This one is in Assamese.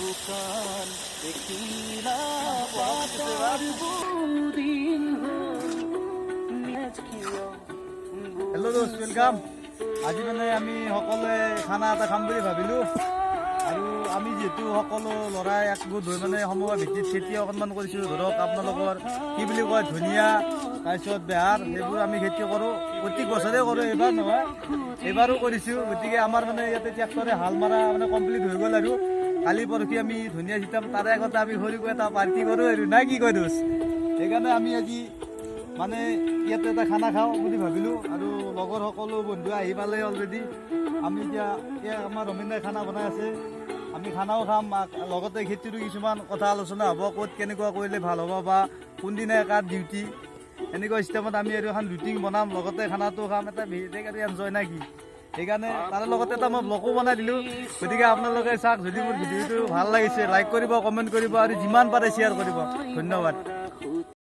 हेलो दोस्त, वेलकाम। आज মানে আমি সকলোৱে খানা এটা খাম বুলি ভাবিলোঁ আৰু আমি যেহেতু সকলো ল'ৰাই একগোট হৈ মানে সমবায় ভিত্তিত খেতি অকণমান কৰিছোঁ। ধৰক আপোনালোকৰ কি বুলি কয়, ধনিয়া, তাৰপিছত বেহাৰ, সেইবোৰ আমি খেতি কৰোঁ। প্ৰত্যেক বছৰে কৰোঁ, এইবাৰ নহয়, এইবাৰো কৰিছোঁ। গতিকে আমাৰ মানে ইয়াতে ট্ৰেক্টৰে হাল মৰা মানে কমপ্লিট হৈ গ'ল আৰু কালি পৰহি আমি ধনিয়া ছিটাম। তাৰে আগতে আমি সৰুকৈ এটা পাৰ্টি কৰোঁ আৰু নাই কি কয় দোষ। সেইকাৰণে আমি আজি মানে ইয়াতে এটা খানা খাওঁ বুলি ভাবিলোঁ আৰু লগৰ সকলো বন্ধু আহি পালে অলৰেডি। আমি এতিয়া আমাৰ ৰমেন দাই খানা বনাই আছে, আমি খানাও খাম, লগতে খেতিৰো কিছুমান কথা আলোচনা হ'ব, ক'ত কেনেকুৱা কৰিলে ভাল হ'ব বা কোনদিনা কাৰ ডিউটি, এনেকুৱা চিষ্টেমত আমি আৰু এখন ৰুটিন বনাম, লগতে খানাটো খাম, এটা বেলেগ আৰু এনজয় নাই কি। সেইকাৰণে তাৰে লগতে এটা মই ব্লগো বনাই দিলোঁ। গতিকে আপোনালোকে চাওক, যদি মোৰ ভিডিঅ'টো ভাল লাগিছে লাইক কৰিব, কমেণ্ট কৰিব আৰু যিমান পাৰে শ্বেয়াৰ কৰিব। ধন্যবাদ।